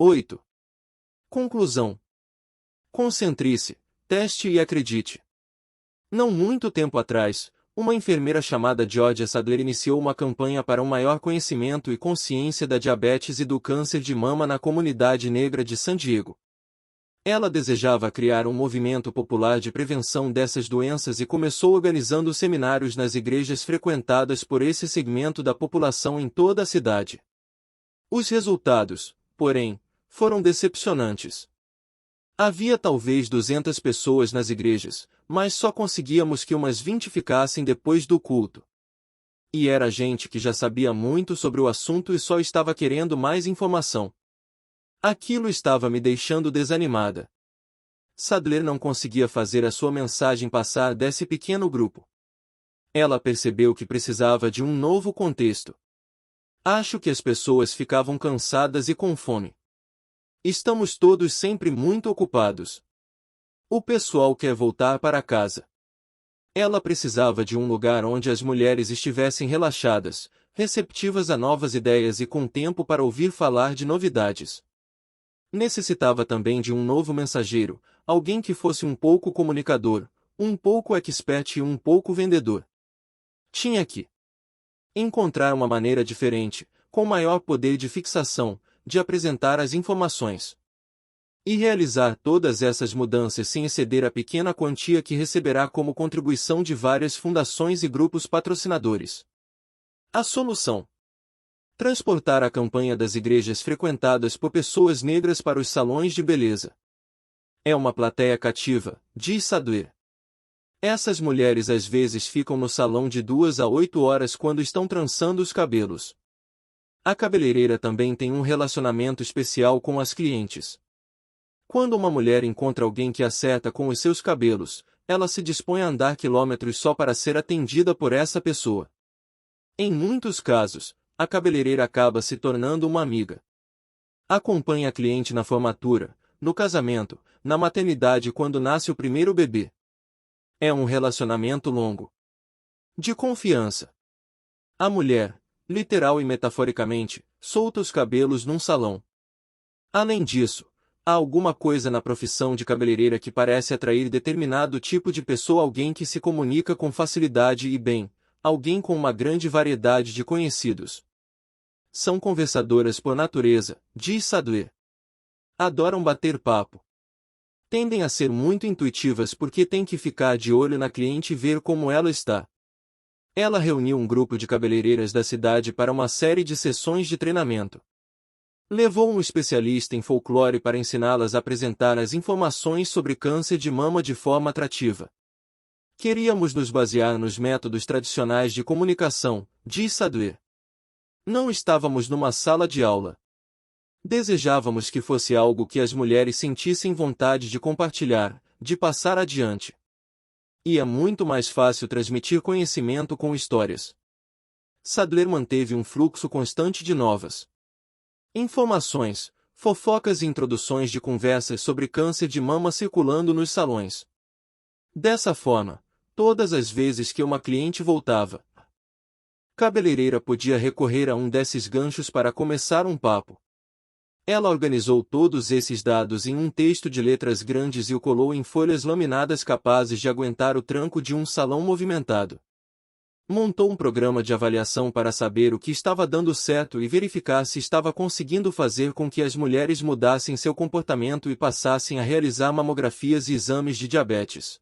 8. Conclusão. Concentre-se, teste e acredite. Não muito tempo atrás, uma enfermeira chamada Georgia Sadler iniciou uma campanha para um maior conhecimento e consciência da diabetes e do câncer de mama na comunidade negra de San Diego. Ela desejava criar um movimento popular de prevenção dessas doenças e começou organizando seminários nas igrejas frequentadas por esse segmento da população em toda a cidade. Os resultados, porém, foram decepcionantes. Havia talvez 200 pessoas nas igrejas, mas só conseguíamos que umas 20 ficassem depois do culto. E era gente que já sabia muito sobre o assunto e só estava querendo mais informação. Aquilo estava me deixando desanimada. Sadler não conseguia fazer a sua mensagem passar desse pequeno grupo. Ela percebeu que precisava de um novo contexto. Acho que as pessoas ficavam cansadas e com fome. Estamos todos sempre muito ocupados. O pessoal quer voltar para casa. Ela precisava de um lugar onde as mulheres estivessem relaxadas, receptivas a novas ideias e com tempo para ouvir falar de novidades. Necessitava também de um novo mensageiro, alguém que fosse um pouco comunicador, um pouco expert e um pouco vendedor. Tinha que encontrar uma maneira diferente, com maior poder de fixação, de apresentar as informações. E realizar todas essas mudanças sem exceder a pequena quantia que receberá como contribuição de várias fundações e grupos patrocinadores. A solução: transportar a campanha das igrejas frequentadas por pessoas negras para os salões de beleza. É uma plateia cativa, diz Sadler. Essas mulheres às vezes ficam no salão de 2 a 8 horas quando estão trançando os cabelos. A cabeleireira também tem um relacionamento especial com as clientes. Quando uma mulher encontra alguém que acerta com os seus cabelos, ela se dispõe a andar quilômetros só para ser atendida por essa pessoa. Em muitos casos, a cabeleireira acaba se tornando uma amiga. Acompanha a cliente na formatura, no casamento, na maternidade quando nasce o primeiro bebê. É um relacionamento longo. De confiança. A mulher, literal e metaforicamente, solta os cabelos num salão. Além disso, há alguma coisa na profissão de cabeleireira que parece atrair determinado tipo de pessoa, alguém que se comunica com facilidade e bem, alguém com uma grande variedade de conhecidos. São conversadoras por natureza, diz Sadler. Adoram bater papo. Tendem a ser muito intuitivas porque têm que ficar de olho na cliente e ver como ela está. Ela reuniu um grupo de cabeleireiras da cidade para uma série de sessões de treinamento. Levou um especialista em folclore para ensiná-las a apresentar as informações sobre câncer de mama de forma atrativa. Queríamos nos basear nos métodos tradicionais de comunicação, diz Sadler. Não estávamos numa sala de aula. Desejávamos que fosse algo que as mulheres sentissem vontade de compartilhar, de passar adiante. E é muito mais fácil transmitir conhecimento com histórias. Sadler manteve um fluxo constante de novas informações, fofocas e introduções de conversas sobre câncer de mama circulando nos salões. Dessa forma, todas as vezes que uma cliente voltava, a cabeleireira podia recorrer a um desses ganchos para começar um papo. Ela organizou todos esses dados em um texto de letras grandes e o colou em folhas laminadas capazes de aguentar o tranco de um salão movimentado. Montou um programa de avaliação para saber o que estava dando certo e verificar se estava conseguindo fazer com que as mulheres mudassem seu comportamento e passassem a realizar mamografias e exames de diabetes.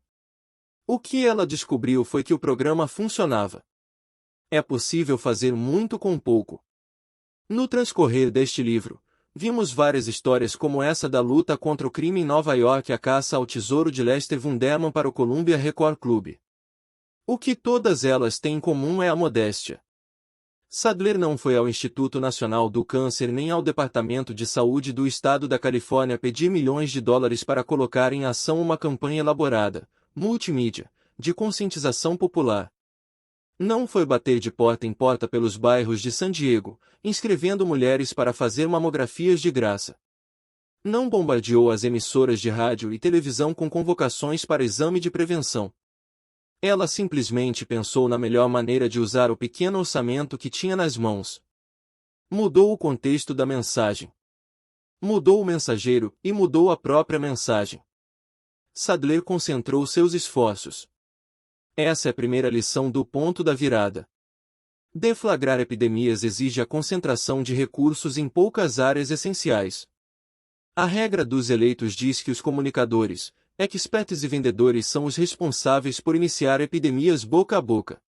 O que ela descobriu foi que o programa funcionava. É possível fazer muito com pouco. No transcorrer deste livro, vimos várias histórias como essa da luta contra o crime em Nova York e a caça ao tesouro de Lester Wunderman para o Columbia Record Club. O que todas elas têm em comum é a modéstia. Sadler não foi ao Instituto Nacional do Câncer nem ao Departamento de Saúde do Estado da Califórnia pedir milhões de dólares para colocar em ação uma campanha elaborada, multimídia, de conscientização popular. Não foi bater de porta em porta pelos bairros de San Diego, inscrevendo mulheres para fazer mamografias de graça. Não bombardeou as emissoras de rádio e televisão com convocações para exame de prevenção. Ela simplesmente pensou na melhor maneira de usar o pequeno orçamento que tinha nas mãos. Mudou o contexto da mensagem. Mudou o mensageiro e mudou a própria mensagem. Sadler concentrou seus esforços. Essa é a primeira lição do ponto da virada. Deflagrar epidemias exige a concentração de recursos em poucas áreas essenciais. A regra dos eleitos diz que os comunicadores, experts e vendedores são os responsáveis por iniciar epidemias boca a boca.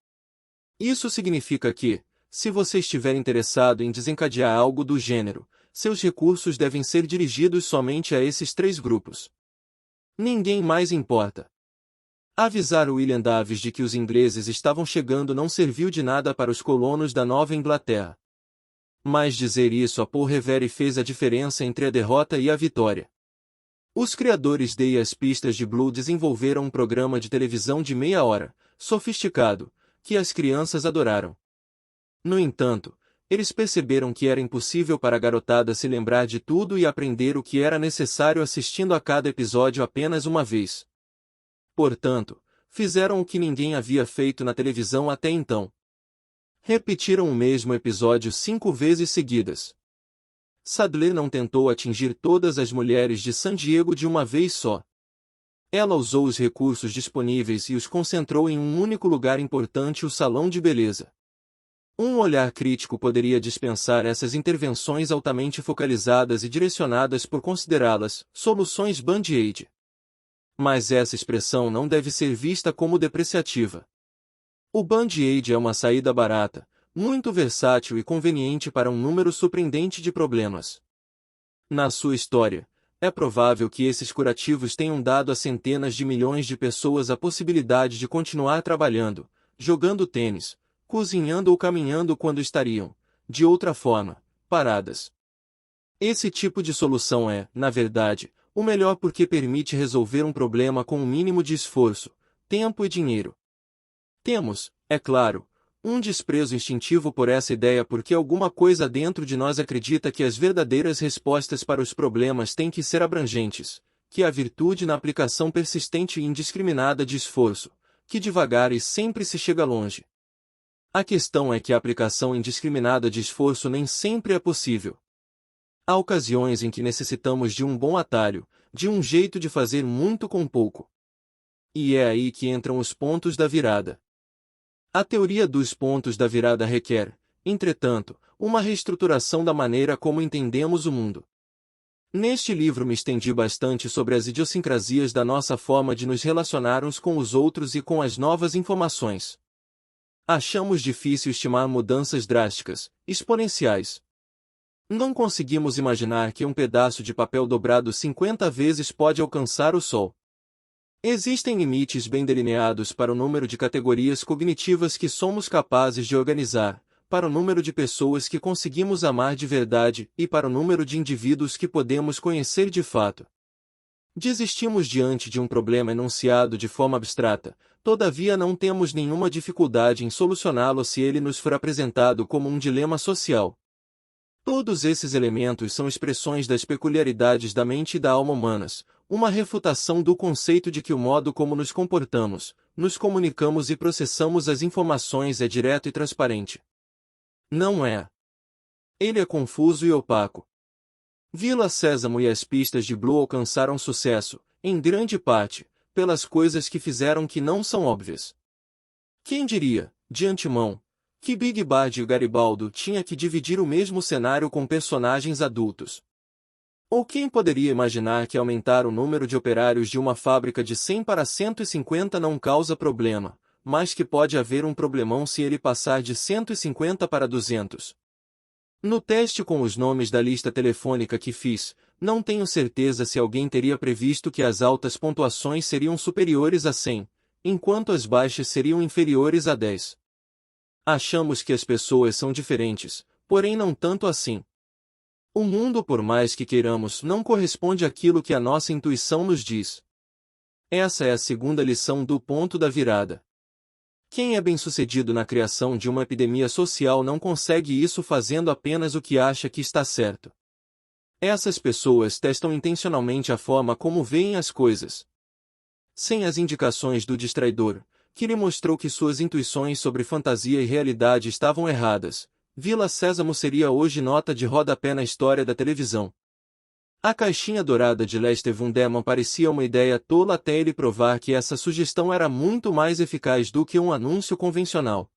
Isso significa que, se você estiver interessado em desencadear algo do gênero, seus recursos devem ser dirigidos somente a esses 3 grupos. Ninguém mais importa. Avisar William Davis de que os ingleses estavam chegando não serviu de nada para os colonos da Nova Inglaterra. Mas dizer isso a Paul Revere fez a diferença entre a derrota e a vitória. Os criadores de As Pistas de Blue desenvolveram um programa de televisão de meia hora, sofisticado, que as crianças adoraram. No entanto, eles perceberam que era impossível para a garotada se lembrar de tudo e aprender o que era necessário assistindo a cada episódio apenas uma vez. Portanto, fizeram o que ninguém havia feito na televisão até então. Repetiram o mesmo episódio 5 vezes seguidas. Sadler não tentou atingir todas as mulheres de San Diego de uma vez só. Ela usou os recursos disponíveis e os concentrou em um único lugar importante, o salão de beleza. Um olhar crítico poderia dispensar essas intervenções altamente focalizadas e direcionadas por considerá-las soluções band-aid. Mas essa expressão não deve ser vista como depreciativa. O band-aid é uma saída barata, muito versátil e conveniente para um número surpreendente de problemas. Na sua história, é provável que esses curativos tenham dado a centenas de milhões de pessoas a possibilidade de continuar trabalhando, jogando tênis, cozinhando ou caminhando quando estariam, de outra forma, paradas. Esse tipo de solução é, na verdade, o melhor porque permite resolver um problema com um mínimo de esforço, tempo e dinheiro. Temos, é claro, um desprezo instintivo por essa ideia porque alguma coisa dentro de nós acredita que as verdadeiras respostas para os problemas têm que ser abrangentes, que há virtude na aplicação persistente e indiscriminada de esforço, que devagar e sempre se chega longe. A questão é que a aplicação indiscriminada de esforço nem sempre é possível. Há ocasiões em que necessitamos de um bom atalho, de um jeito de fazer muito com pouco. E é aí que entram os pontos da virada. A teoria dos pontos da virada requer, entretanto, uma reestruturação da maneira como entendemos o mundo. Neste livro me estendi bastante sobre as idiosincrasias da nossa forma de nos relacionar uns com os outros e com as novas informações. Achamos difícil estimar mudanças drásticas, exponenciais. Não conseguimos imaginar que um pedaço de papel dobrado 50 vezes pode alcançar o Sol. Existem limites bem delineados para o número de categorias cognitivas que somos capazes de organizar, para o número de pessoas que conseguimos amar de verdade e para o número de indivíduos que podemos conhecer de fato. Desistimos diante de um problema enunciado de forma abstrata, todavia não temos nenhuma dificuldade em solucioná-lo se ele nos for apresentado como um dilema social. Todos esses elementos são expressões das peculiaridades da mente e da alma humanas, uma refutação do conceito de que o modo como nos comportamos, nos comunicamos e processamos as informações é direto e transparente. Não é. Ele é confuso e opaco. Vila Sésamo e As Pistas de Blue alcançaram sucesso, em grande parte, pelas coisas que fizeram que não são óbvias. Quem diria, de antemão, que Big Bad e Garibaldo tinha que dividir o mesmo cenário com personagens adultos? Ou quem poderia imaginar que aumentar o número de operários de uma fábrica de 100 para 150 não causa problema, mas que pode haver um problemão se ele passar de 150 para 200? No teste com os nomes da lista telefônica que fiz, não tenho certeza se alguém teria previsto que as altas pontuações seriam superiores a 100, enquanto as baixas seriam inferiores a 10. Achamos que as pessoas são diferentes, porém não tanto assim. O mundo, por mais que queiramos, não corresponde àquilo que a nossa intuição nos diz. Essa é a segunda lição do ponto da virada. Quem é bem-sucedido na criação de uma epidemia social não consegue isso fazendo apenas o que acha que está certo. Essas pessoas testam intencionalmente a forma como veem as coisas. Sem as indicações do distraidor, que lhe mostrou que suas intuições sobre fantasia e realidade estavam erradas, Vila Sésamo seria hoje nota de rodapé na história da televisão. A caixinha dourada de Lester Wunderman parecia uma ideia tola até ele provar que essa sugestão era muito mais eficaz do que um anúncio convencional.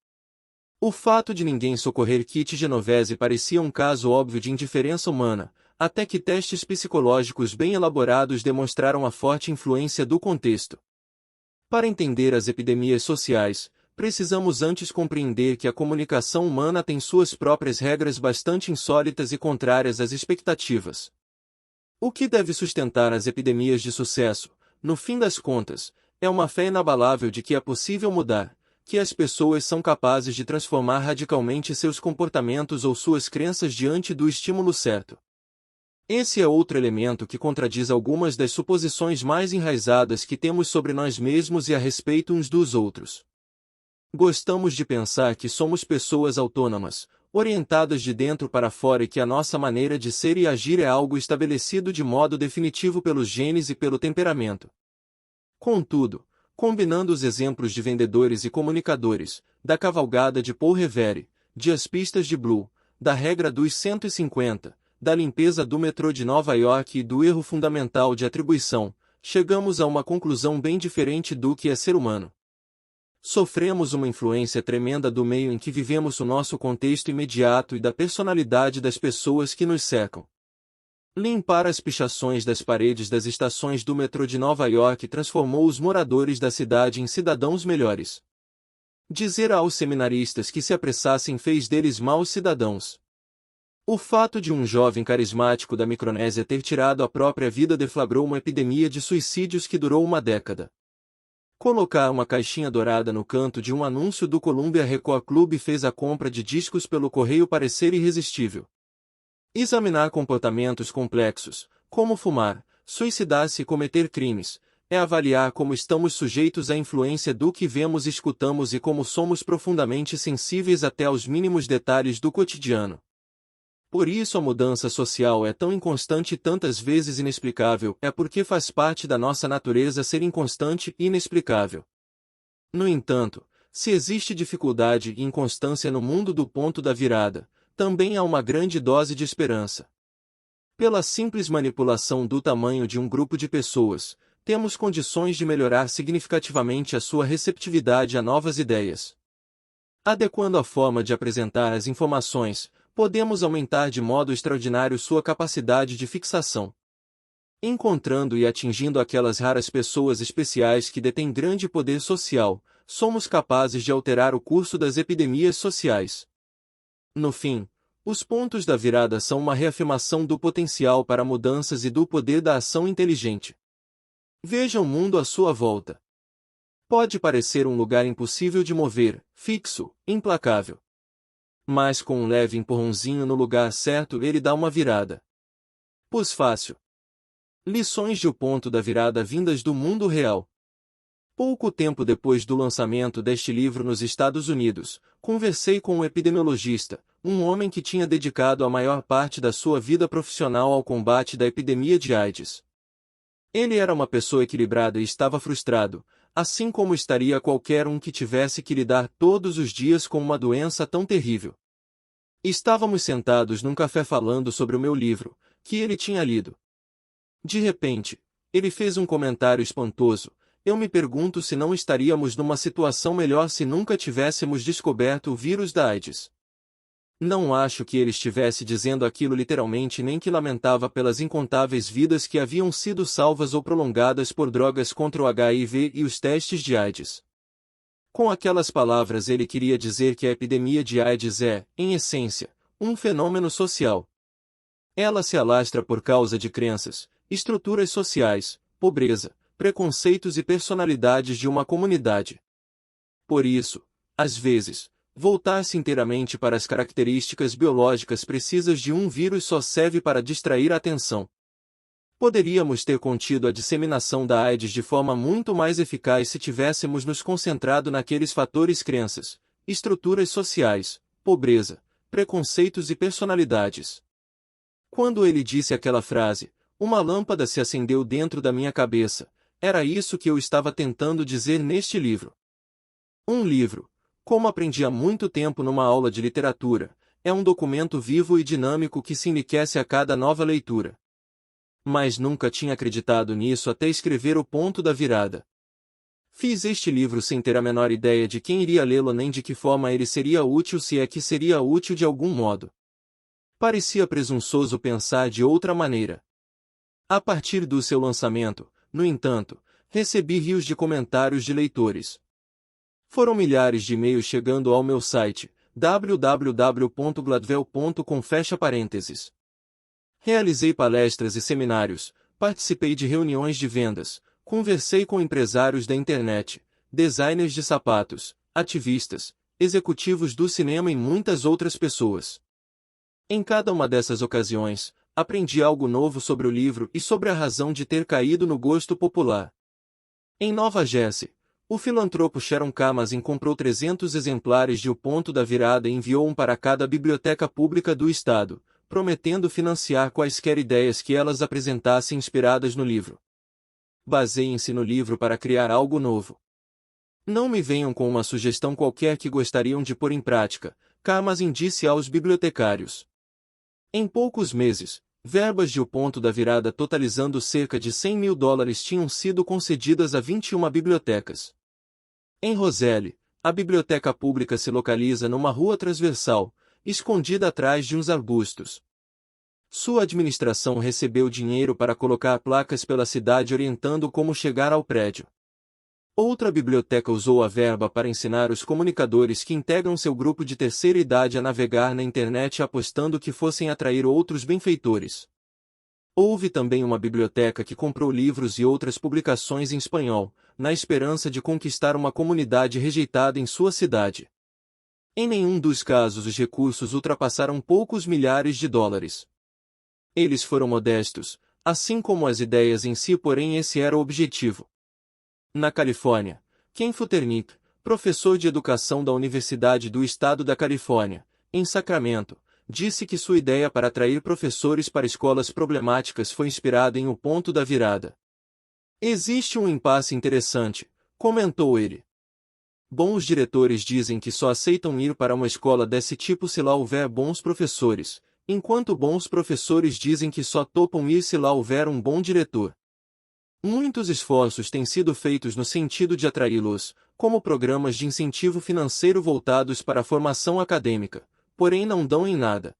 O fato de ninguém socorrer Kit Genovese parecia um caso óbvio de indiferença humana, até que testes psicológicos bem elaborados demonstraram a forte influência do contexto. Para entender as epidemias sociais, precisamos antes compreender que a comunicação humana tem suas próprias regras bastante insólitas e contrárias às expectativas. O que deve sustentar as epidemias de sucesso, no fim das contas, é uma fé inabalável de que é possível mudar, que as pessoas são capazes de transformar radicalmente seus comportamentos ou suas crenças diante do estímulo certo. Esse é outro elemento que contradiz algumas das suposições mais enraizadas que temos sobre nós mesmos e a respeito uns dos outros. Gostamos de pensar que somos pessoas autônomas, orientadas de dentro para fora e que a nossa maneira de ser e agir é algo estabelecido de modo definitivo pelos genes e pelo temperamento. Contudo, combinando os exemplos de vendedores e comunicadores, da cavalgada de Paul Revere, de As Pistas de Blue, da regra dos 150, da limpeza do metrô de Nova York e do erro fundamental de atribuição, chegamos a uma conclusão bem diferente do que é ser humano. Sofremos uma influência tremenda do meio em que vivemos, o nosso contexto imediato e da personalidade das pessoas que nos cercam. Limpar as pichações das paredes das estações do metrô de Nova York transformou os moradores da cidade em cidadãos melhores. Dizer aos seminaristas que se apressassem fez deles maus cidadãos. O fato de um jovem carismático da Micronésia ter tirado a própria vida deflagrou uma epidemia de suicídios que durou uma década. Colocar uma caixinha dourada no canto de um anúncio do Columbia Record Club fez a compra de discos pelo correio parecer irresistível. Examinar comportamentos complexos, como fumar, suicidar-se e cometer crimes, é avaliar como estamos sujeitos à influência do que vemos e escutamos e como somos profundamente sensíveis até aos mínimos detalhes do cotidiano. Por isso a mudança social é tão inconstante e tantas vezes inexplicável, é porque faz parte da nossa natureza ser inconstante e inexplicável. No entanto, se existe dificuldade e inconstância no mundo do ponto da virada, também há uma grande dose de esperança. Pela simples manipulação do tamanho de um grupo de pessoas, temos condições de melhorar significativamente a sua receptividade a novas ideias. Adequando a forma de apresentar as informações, podemos aumentar de modo extraordinário sua capacidade de fixação. Encontrando e atingindo aquelas raras pessoas especiais que detêm grande poder social, somos capazes de alterar o curso das epidemias sociais. No fim, os pontos da virada são uma reafirmação do potencial para mudanças e do poder da ação inteligente. Veja o mundo à sua volta. Pode parecer um lugar impossível de mover, fixo, implacável. Mas com um leve empurrãozinho no lugar certo ele dá uma virada. Pois fácil. Lições de O Ponto da Virada vindas do mundo real. Pouco tempo depois do lançamento deste livro nos Estados Unidos, conversei com um epidemiologista, um homem que tinha dedicado a maior parte da sua vida profissional ao combate da epidemia de AIDS. Ele era uma pessoa equilibrada e estava frustrado, assim como estaria qualquer um que tivesse que lidar todos os dias com uma doença tão terrível. Estávamos sentados num café falando sobre o meu livro, que ele tinha lido. De repente, ele fez um comentário espantoso. Eu me pergunto se não estaríamos numa situação melhor se nunca tivéssemos descoberto o vírus da AIDS. Não acho que ele estivesse dizendo aquilo literalmente nem que lamentava pelas incontáveis vidas que haviam sido salvas ou prolongadas por drogas contra o HIV e os testes de AIDS. Com aquelas palavras ele queria dizer que a epidemia de AIDS é, em essência, um fenômeno social. Ela se alastra por causa de crenças, estruturas sociais, pobreza, preconceitos e personalidades de uma comunidade. Por isso, às vezes, voltar-se inteiramente para as características biológicas precisas de um vírus só serve para distrair a atenção. Poderíamos ter contido a disseminação da AIDS de forma muito mais eficaz se tivéssemos nos concentrado naqueles fatores crenças, estruturas sociais, pobreza, preconceitos e personalidades. Quando ele disse aquela frase, uma lâmpada se acendeu dentro da minha cabeça. Era isso que eu estava tentando dizer neste livro. Um livro, como aprendi há muito tempo numa aula de literatura, é um documento vivo e dinâmico que se enriquece a cada nova leitura. Mas nunca tinha acreditado nisso até escrever O Ponto da Virada. Fiz este livro sem ter a menor ideia de quem iria lê-lo nem de que forma ele seria útil, se é que seria útil de algum modo. Parecia presunçoso pensar de outra maneira. A partir do seu lançamento, no entanto, recebi rios de comentários de leitores. Foram milhares de e-mails chegando ao meu site, www.gladwell.com. Realizei palestras e seminários, participei de reuniões de vendas, conversei com empresários da internet, designers de sapatos, ativistas, executivos do cinema e muitas outras pessoas. Em cada uma dessas ocasiões, aprendi algo novo sobre o livro e sobre a razão de ter caído no gosto popular. Em Nova Jersey, o filantropo Sharon Kamazin comprou 300 exemplares de O Ponto da Virada e enviou um para cada biblioteca pública do estado, prometendo financiar quaisquer ideias que elas apresentassem inspiradas no livro. Baseiem-se no livro para criar algo novo. Não me venham com uma sugestão qualquer que gostariam de pôr em prática, Kamazin disse aos bibliotecários. Em poucos meses, verbas de O Ponto da Virada totalizando cerca de $100 mil tinham sido concedidas a 21 bibliotecas. Em Roselle, a biblioteca pública se localiza numa rua transversal, escondida atrás de uns arbustos. Sua administração recebeu dinheiro para colocar placas pela cidade orientando como chegar ao prédio. Outra biblioteca usou a verba para ensinar os comunicadores que integram seu grupo de terceira idade a navegar na internet apostando que fossem atrair outros benfeitores. Houve também uma biblioteca que comprou livros e outras publicações em espanhol, na esperança de conquistar uma comunidade rejeitada em sua cidade. Em nenhum dos casos os recursos ultrapassaram poucos milhares de dólares. Eles foram modestos, assim como as ideias em si, porém esse era o objetivo. Na Califórnia, Ken Futternick, professor de educação da Universidade do Estado da Califórnia, em Sacramento, disse que sua ideia para atrair professores para escolas problemáticas foi inspirada em O Ponto da Virada. Existe um impasse interessante, comentou ele. Bons diretores dizem que só aceitam ir para uma escola desse tipo se lá houver bons professores, enquanto bons professores dizem que só topam ir se lá houver um bom diretor. Muitos esforços têm sido feitos no sentido de atraí-los, como programas de incentivo financeiro voltados para a formação acadêmica, porém não dão em nada.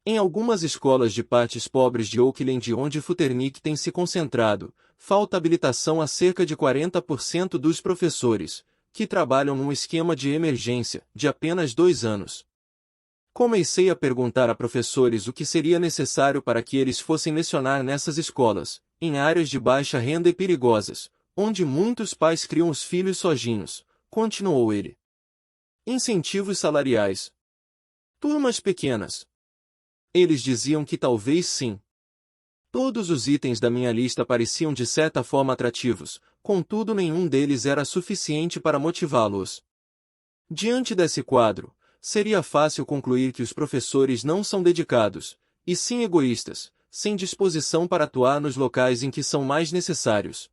Em algumas escolas de partes pobres de Oakland onde Futternick tem se concentrado, falta habilitação a cerca de 40% dos professores, que trabalham num esquema de emergência, de apenas 2 anos. Comecei a perguntar a professores o que seria necessário para que eles fossem lecionar nessas escolas, em áreas de baixa renda e perigosas, onde muitos pais criam os filhos sozinhos, continuou ele. Incentivos salariais. Turmas pequenas. Eles diziam que talvez sim. Todos os itens da minha lista pareciam de certa forma atrativos, contudo nenhum deles era suficiente para motivá-los. Diante desse quadro, seria fácil concluir que os professores não são dedicados, e sim egoístas, sem disposição para atuar nos locais em que são mais necessários.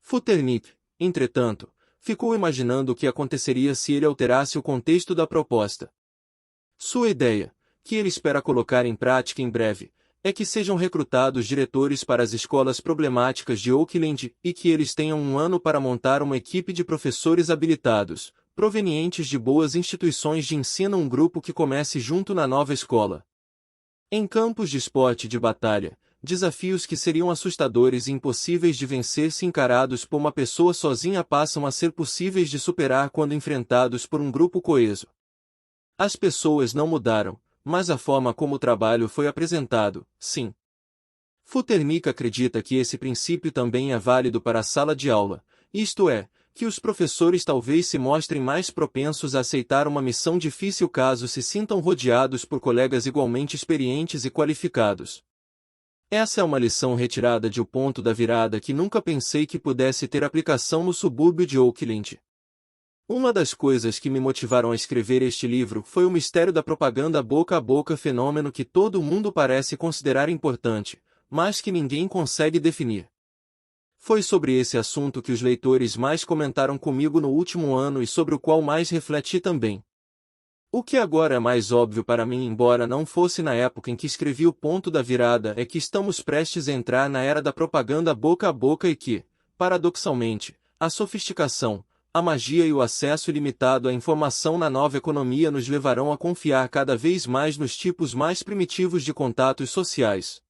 Futternick, entretanto, ficou imaginando o que aconteceria se ele alterasse o contexto da proposta. Sua ideia, que ele espera colocar em prática em breve, é que sejam recrutados diretores para as escolas problemáticas de Oakland e que eles tenham 1 ano para montar uma equipe de professores habilitados, provenientes de boas instituições de ensino, um grupo que comece junto na nova escola. Em campos de esporte e de batalha, desafios que seriam assustadores e impossíveis de vencer se encarados por uma pessoa sozinha passam a ser possíveis de superar quando enfrentados por um grupo coeso. As pessoas não mudaram, mas a forma como o trabalho foi apresentado, sim. Futternick acredita que esse princípio também é válido para a sala de aula, isto é, que os professores talvez se mostrem mais propensos a aceitar uma missão difícil caso se sintam rodeados por colegas igualmente experientes e qualificados. Essa é uma lição retirada de O Ponto da Virada que nunca pensei que pudesse ter aplicação no subúrbio de Oakland. Uma das coisas que me motivaram a escrever este livro foi o mistério da propaganda boca a boca, fenômeno que todo mundo parece considerar importante, mas que ninguém consegue definir. Foi sobre esse assunto que os leitores mais comentaram comigo no último ano e sobre o qual mais refleti também. O que agora é mais óbvio para mim, embora não fosse na época em que escrevi o ponto da virada, é que estamos prestes a entrar na era da propaganda boca a boca e que, paradoxalmente, a sofisticação, a magia e o acesso ilimitado à informação na nova economia nos levarão a confiar cada vez mais nos tipos mais primitivos de contatos sociais.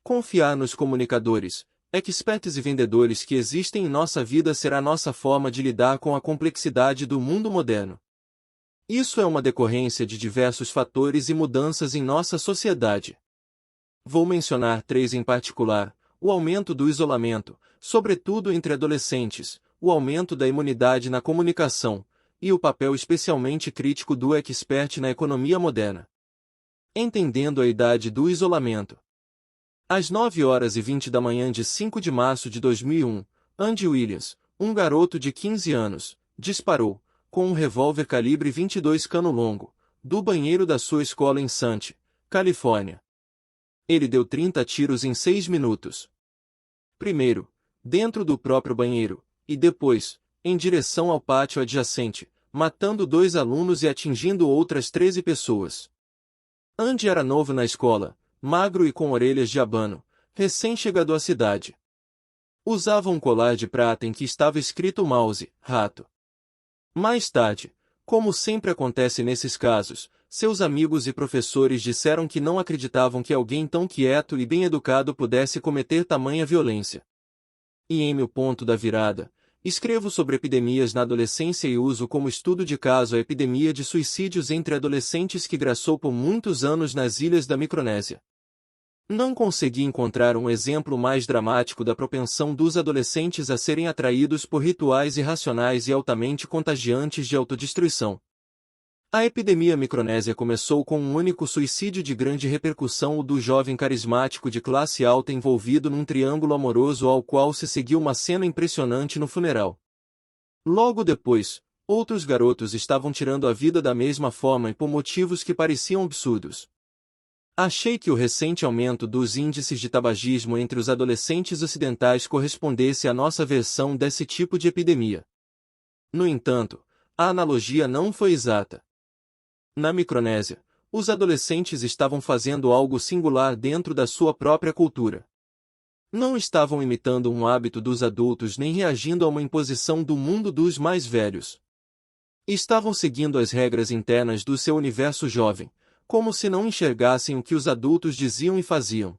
Confiar nos comunicadores, experts e vendedores que existem em nossa vida será nossa forma de lidar com a complexidade do mundo moderno. Isso é uma decorrência de diversos fatores e mudanças em nossa sociedade. Vou mencionar 3 em particular: o aumento do isolamento, sobretudo entre adolescentes, o aumento da imunidade na comunicação, e o papel especialmente crítico do expert na economia moderna. Entendendo a idade do isolamento. Às 9h20 da manhã de 5 de março de 2001, Andy Williams, um garoto de 15 anos, disparou, com um revólver calibre 22 cano longo, do banheiro da sua escola em Sante, Califórnia. Ele deu 30 tiros em 6 minutos. Primeiro, dentro do próprio banheiro, e depois, em direção ao pátio adjacente, matando 2 alunos e atingindo outras 13 pessoas. Andy era novo na escola, magro e com orelhas de abano, recém-chegado à cidade. Usava um colar de prata em que estava escrito mouse, rato. Mais tarde, como sempre acontece nesses casos, seus amigos e professores disseram que não acreditavam que alguém tão quieto e bem educado pudesse cometer tamanha violência. E em meu ponto da virada, escrevo sobre epidemias na adolescência e uso como estudo de caso a epidemia de suicídios entre adolescentes que graçou por muitos anos nas ilhas da Micronésia. Não consegui encontrar um exemplo mais dramático da propensão dos adolescentes a serem atraídos por rituais irracionais e altamente contagiantes de autodestruição. A epidemia Micronésia começou com um único suicídio de grande repercussão, o do jovem carismático de classe alta envolvido num triângulo amoroso ao qual se seguiu uma cena impressionante no funeral. Logo depois, outros garotos estavam tirando a vida da mesma forma e por motivos que pareciam absurdos. Achei que o recente aumento dos índices de tabagismo entre os adolescentes ocidentais correspondesse à nossa versão desse tipo de epidemia. No entanto, a analogia não foi exata. Na Micronésia, os adolescentes estavam fazendo algo singular dentro da sua própria cultura. Não estavam imitando um hábito dos adultos nem reagindo a uma imposição do mundo dos mais velhos. Estavam seguindo as regras internas do seu universo jovem, como se não enxergassem o que os adultos diziam e faziam.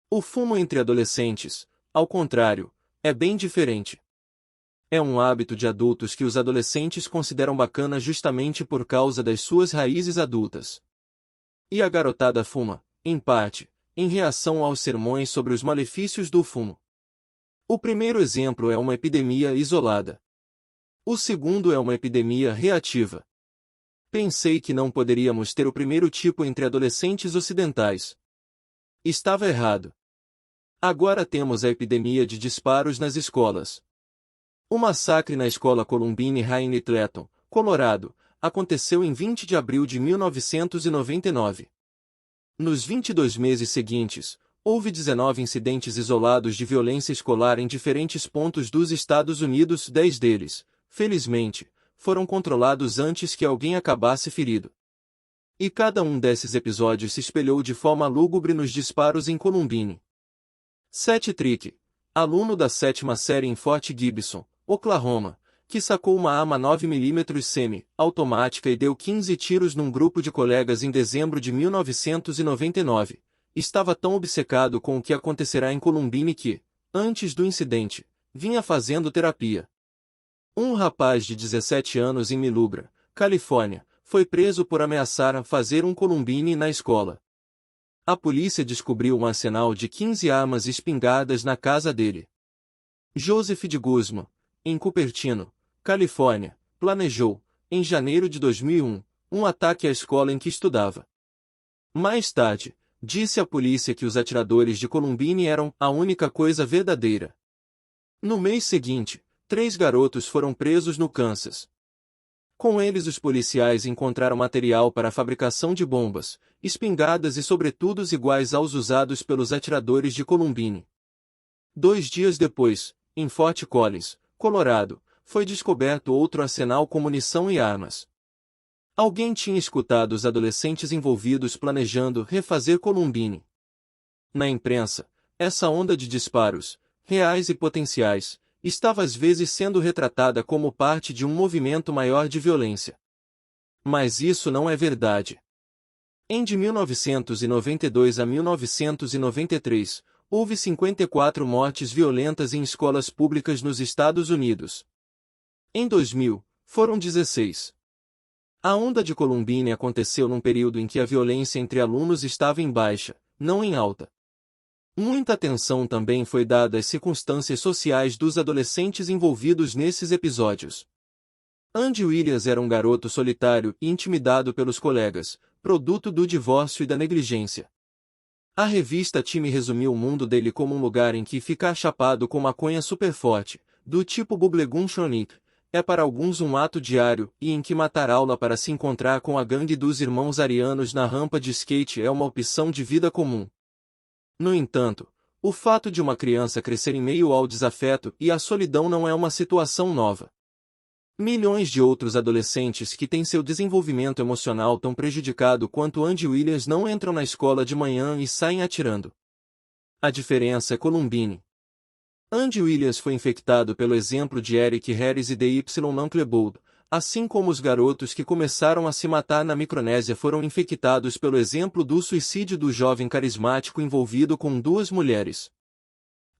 O fumo entre adolescentes, ao contrário, é bem diferente. É um hábito de adultos que os adolescentes consideram bacana justamente por causa das suas raízes adultas. E a garotada fuma, em parte, em reação aos sermões sobre os malefícios do fumo. O primeiro exemplo é uma epidemia isolada. O segundo é uma epidemia reativa. Pensei que não poderíamos ter o primeiro tipo entre adolescentes ocidentais. Estava errado. Agora temos a epidemia de disparos nas escolas. O massacre na escola Columbine High em Littleton, Colorado, aconteceu em 20 de abril de 1999. Nos 22 meses seguintes, houve 19 incidentes isolados de violência escolar em diferentes pontos dos Estados Unidos, 10 deles, felizmente, foram controlados antes que alguém acabasse ferido. E cada um desses episódios se espelhou de forma lúgubre nos disparos em Columbine. Seth Trick, aluno da 7ª série em Fort Gibson, Oklahoma, que sacou uma arma 9mm semi-automática e deu 15 tiros num grupo de colegas em dezembro de 1999, estava tão obcecado com o que acontecerá em Columbine que, antes do incidente, vinha fazendo terapia. Um rapaz de 17 anos em Milubra, Califórnia, foi preso por ameaçar fazer um Columbine na escola. A polícia descobriu um arsenal de 15 armas espingardas na casa dele. Joseph de Guzman, em Cupertino, Califórnia, planejou, em janeiro de 2001, um ataque à escola em que estudava. Mais tarde, disse à polícia que os atiradores de Columbine eram a única coisa verdadeira. No mês seguinte, 3 garotos foram presos no Kansas. Com eles os policiais encontraram material para a fabricação de bombas, espingardas e sobretudos iguais aos usados pelos atiradores de Columbine. 2 dias depois, em Fort Collins, Colorado, foi descoberto outro arsenal com munição e armas. Alguém tinha escutado os adolescentes envolvidos planejando refazer Columbine. Na imprensa, essa onda de disparos, reais e potenciais, estava às vezes sendo retratada como parte de um movimento maior de violência. Mas isso não é verdade. De 1992 a 1993, houve 54 mortes violentas em escolas públicas nos Estados Unidos. Em 2000, foram 16. A onda de Columbine aconteceu num período em que a violência entre alunos estava em baixa, não em alta. Muita atenção também foi dada às circunstâncias sociais dos adolescentes envolvidos nesses episódios. Andy Williams era um garoto solitário e intimidado pelos colegas, produto do divórcio e da negligência. A revista Time resumiu o mundo dele como um lugar em que ficar chapado com maconha super forte, do tipo Bubblegum Chronic, é para alguns um ato diário, e em que matar aula para se encontrar com a gangue dos irmãos arianos na rampa de skate é uma opção de vida comum. No entanto, o fato de uma criança crescer em meio ao desafeto e à solidão não é uma situação nova. Milhões de outros adolescentes que têm seu desenvolvimento emocional tão prejudicado quanto Andy Williams não entram na escola de manhã e saem atirando. A diferença é Columbine. Andy Williams foi infectado pelo exemplo de Eric Harris e D.Y. Klebold, assim como os garotos que começaram a se matar na Micronésia foram infectados pelo exemplo do suicídio do jovem carismático envolvido com 2 mulheres.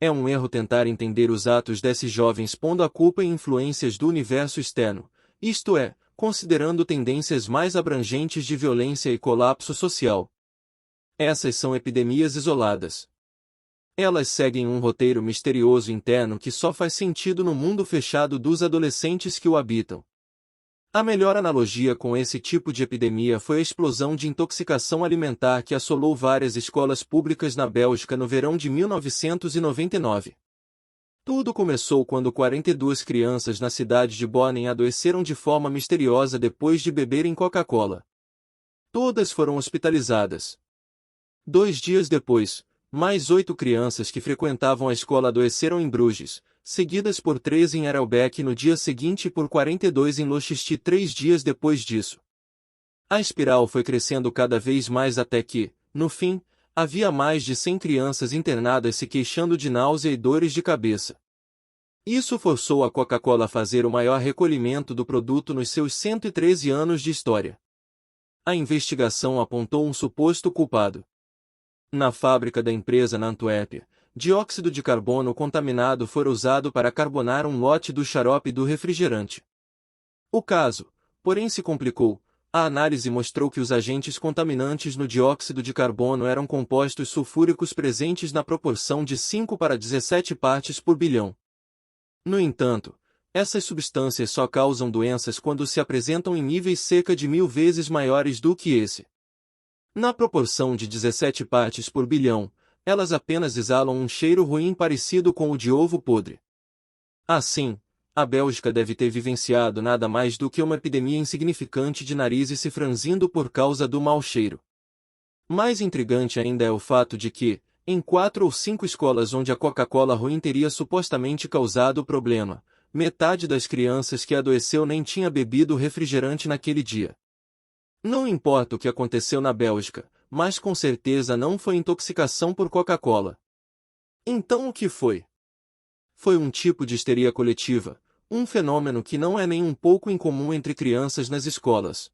É um erro tentar entender os atos desses jovens pondo a culpa em influências do universo externo, isto é, considerando tendências mais abrangentes de violência e colapso social. Essas são epidemias isoladas. Elas seguem um roteiro misterioso interno que só faz sentido no mundo fechado dos adolescentes que o habitam. A melhor analogia com esse tipo de epidemia foi a explosão de intoxicação alimentar que assolou várias escolas públicas na Bélgica no verão de 1999. Tudo começou quando 42 crianças na cidade de Bornem adoeceram de forma misteriosa depois de beberem Coca-Cola. Todas foram hospitalizadas. 2 dias depois, mais 8 crianças que frequentavam a escola adoeceram em Bruges, seguidas por 13 em Arelbeck no dia seguinte e por 42 em Lochiste 3 dias depois disso. A espiral foi crescendo cada vez mais até que, no fim, havia mais de 100 crianças internadas se queixando de náusea e dores de cabeça. Isso forçou a Coca-Cola a fazer o maior recolhimento do produto nos seus 113 anos de história. A investigação apontou um suposto culpado. Na fábrica da empresa na Antuérpia, dióxido de carbono contaminado foi usado para carbonar um lote do xarope do refrigerante. O caso, porém, se complicou. A análise mostrou que os agentes contaminantes no dióxido de carbono eram compostos sulfúricos presentes na proporção de 5 para 17 partes por bilhão. No entanto, essas substâncias só causam doenças quando se apresentam em níveis cerca de 1000 vezes maiores do que esse. Na proporção de 17 partes por bilhão, elas apenas exalam um cheiro ruim parecido com o de ovo podre. Assim, a Bélgica deve ter vivenciado nada mais do que uma epidemia insignificante de narizes se franzindo por causa do mau cheiro. Mais intrigante ainda é o fato de que, em 4 ou 5 escolas onde a Coca-Cola ruim teria supostamente causado o problema, metade das crianças que adoeceu nem tinha bebido refrigerante naquele dia. Não importa o que aconteceu na Bélgica, mas com certeza não foi intoxicação por Coca-Cola. Então o que foi? Foi um tipo de histeria coletiva, um fenômeno que não é nem um pouco incomum entre crianças nas escolas.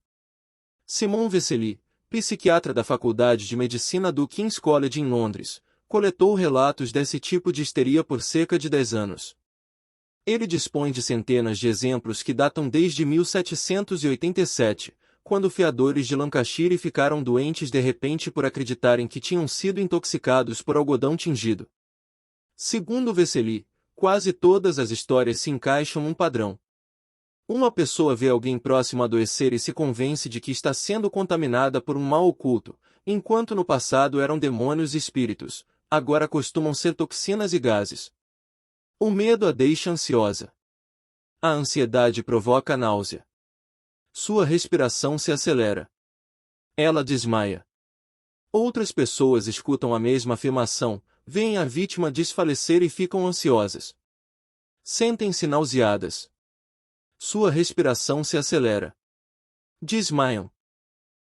Simon Vesely, psiquiatra da Faculdade de Medicina do King's College em Londres, coletou relatos desse tipo de histeria por cerca de 10 anos. Ele dispõe de centenas de exemplos que datam desde 1787, quando fiadores de Lancashire ficaram doentes de repente por acreditarem que tinham sido intoxicados por algodão tingido. Segundo Vesely, quase todas as histórias se encaixam num padrão. Uma pessoa vê alguém próximo adoecer e se convence de que está sendo contaminada por um mal oculto, enquanto no passado eram demônios e espíritos, agora costumam ser toxinas e gases. O medo a deixa ansiosa. A ansiedade provoca náusea. Sua respiração se acelera. Ela desmaia. Outras pessoas escutam a mesma afirmação, veem a vítima desfalecer e ficam ansiosas. Sentem-se nauseadas. Sua respiração se acelera. Desmaiam.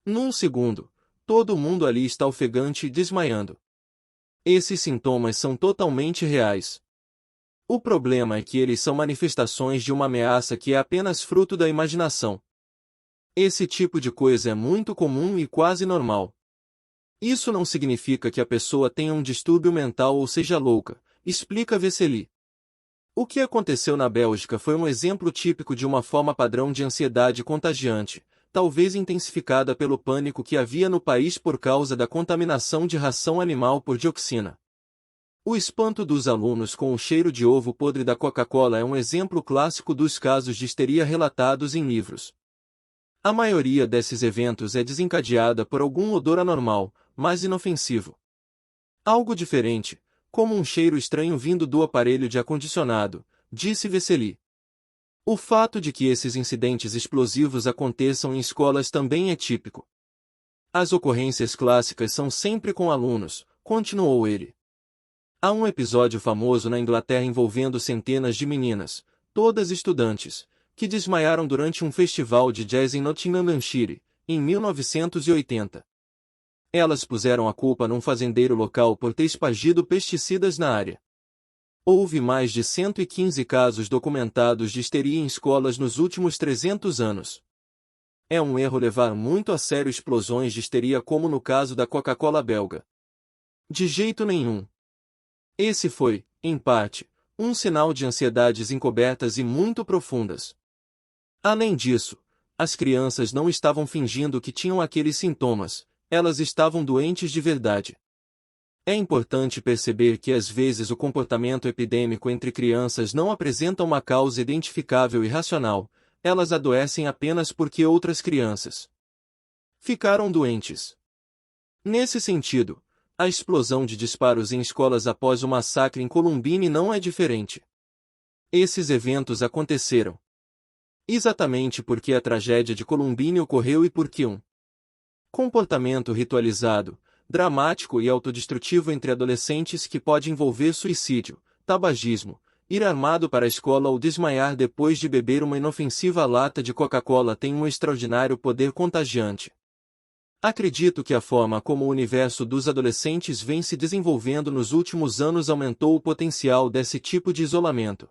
Num segundo, todo mundo ali está ofegante e desmaiando. Esses sintomas são totalmente reais. O problema é que eles são manifestações de uma ameaça que é apenas fruto da imaginação. Esse tipo de coisa é muito comum e quase normal. Isso não significa que a pessoa tenha um distúrbio mental ou seja louca, explica Vesely. O que aconteceu na Bélgica foi um exemplo típico de uma forma padrão de ansiedade contagiante, talvez intensificada pelo pânico que havia no país por causa da contaminação de ração animal por dioxina. O espanto dos alunos com o cheiro de ovo podre da Coca-Cola é um exemplo clássico dos casos de histeria relatados em livros. A maioria desses eventos é desencadeada por algum odor anormal, mas inofensivo. Algo diferente, como um cheiro estranho vindo do aparelho de ar-condicionado, disse Vesely. O fato de que esses incidentes explosivos aconteçam em escolas também é típico. As ocorrências clássicas são sempre com alunos, continuou ele. Há um episódio famoso na Inglaterra envolvendo centenas de meninas, todas estudantes, que desmaiaram durante um festival de jazz em Nottinghamshire, em 1980. Elas puseram a culpa num fazendeiro local por ter espargido pesticidas na área. Houve mais de 115 casos documentados de histeria em escolas nos últimos 300 anos. É um erro levar muito a sério explosões de histeria como no caso da Coca-Cola belga. De jeito nenhum. Esse foi, em parte, um sinal de ansiedades encobertas e muito profundas. Além disso, as crianças não estavam fingindo que tinham aqueles sintomas, elas estavam doentes de verdade. É importante perceber que às vezes o comportamento epidêmico entre crianças não apresenta uma causa identificável e racional, elas adoecem apenas porque outras crianças ficaram doentes. Nesse sentido, a explosão de disparos em escolas após o massacre em Columbine não é diferente. Esses eventos aconteceram exatamente porque a tragédia de Columbine ocorreu e porque um comportamento ritualizado, dramático e autodestrutivo entre adolescentes que pode envolver suicídio, tabagismo, ir armado para a escola ou desmaiar depois de beber uma inofensiva lata de Coca-Cola tem um extraordinário poder contagiante. Acredito que a forma como o universo dos adolescentes vem se desenvolvendo nos últimos anos aumentou o potencial desse tipo de isolamento.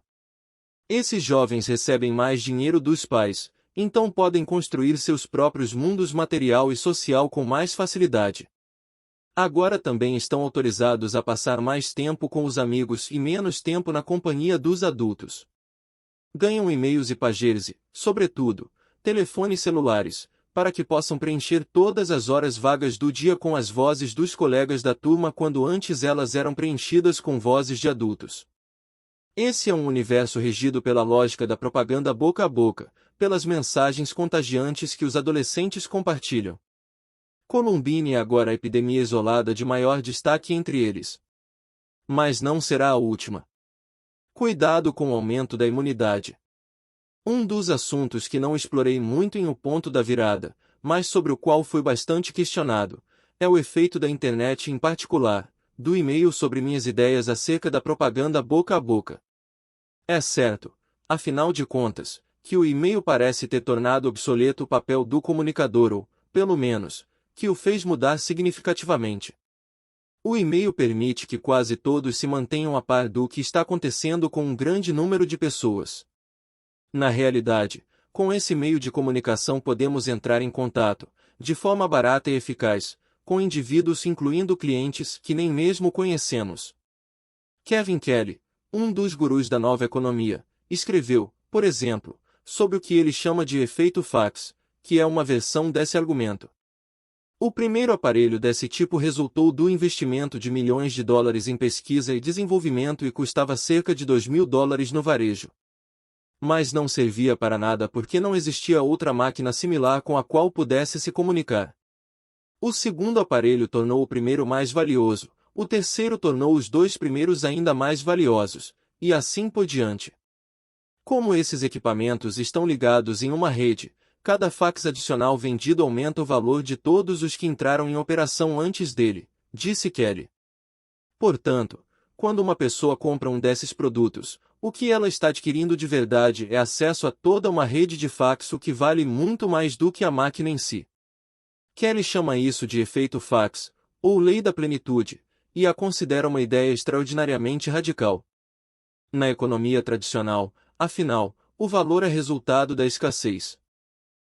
Esses jovens recebem mais dinheiro dos pais, então podem construir seus próprios mundos material e social com mais facilidade. Agora também estão autorizados a passar mais tempo com os amigos e menos tempo na companhia dos adultos. Ganham e-mails e pageres e, sobretudo, telefones celulares, para que possam preencher todas as horas vagas do dia com as vozes dos colegas da turma quando antes elas eram preenchidas com vozes de adultos. Esse é um universo regido pela lógica da propaganda boca a boca, pelas mensagens contagiantes que os adolescentes compartilham. Columbine é agora a epidemia isolada de maior destaque entre eles. Mas não será a última. Cuidado com o aumento da imunidade. Um dos assuntos que não explorei muito em O Ponto da Virada, mas sobre o qual fui bastante questionado, é o efeito da internet em particular, do e-mail sobre minhas ideias acerca da propaganda boca a boca. É certo, afinal de contas, que o e-mail parece ter tornado obsoleto o papel do comunicador ou, pelo menos, que o fez mudar significativamente. O e-mail permite que quase todos se mantenham a par do que está acontecendo com um grande número de pessoas. Na realidade, com esse meio de comunicação podemos entrar em contato, de forma barata e eficaz, com indivíduos incluindo clientes que nem mesmo conhecemos. Kevin Kelly, um dos gurus da nova economia, escreveu, por exemplo, sobre o que ele chama de efeito fax, que é uma versão desse argumento. O primeiro aparelho desse tipo resultou do investimento de milhões de dólares em pesquisa e desenvolvimento e custava cerca de $2.000 no varejo. Mas não servia para nada porque não existia outra máquina similar com a qual pudesse se comunicar. O segundo aparelho tornou o primeiro mais valioso, o terceiro tornou os dois primeiros ainda mais valiosos, e assim por diante. Como esses equipamentos estão ligados em uma rede, cada fax adicional vendido aumenta o valor de todos os que entraram em operação antes dele, disse Kelly. Portanto, quando uma pessoa compra um desses produtos, O que ela está adquirindo de verdade é acesso a toda uma rede de fax, que vale muito mais do que a máquina em si. Kelly chama isso de efeito fax, ou lei da plenitude, e a considera uma ideia extraordinariamente radical. Na economia tradicional, afinal, o valor é resultado da escassez.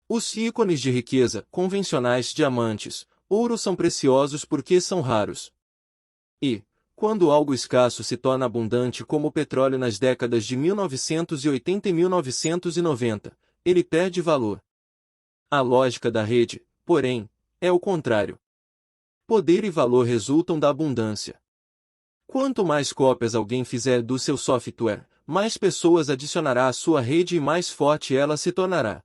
Os ícones de riqueza, convencionais diamantes, ouro são preciosos porque são raros. E, quando algo escasso se torna abundante como o petróleo nas décadas de 1980 e 1990, ele perde valor. A lógica da rede, porém, é o contrário. Poder e valor resultam da abundância. Quanto mais cópias alguém fizer do seu software, mais pessoas adicionará à sua rede e mais forte ela se tornará.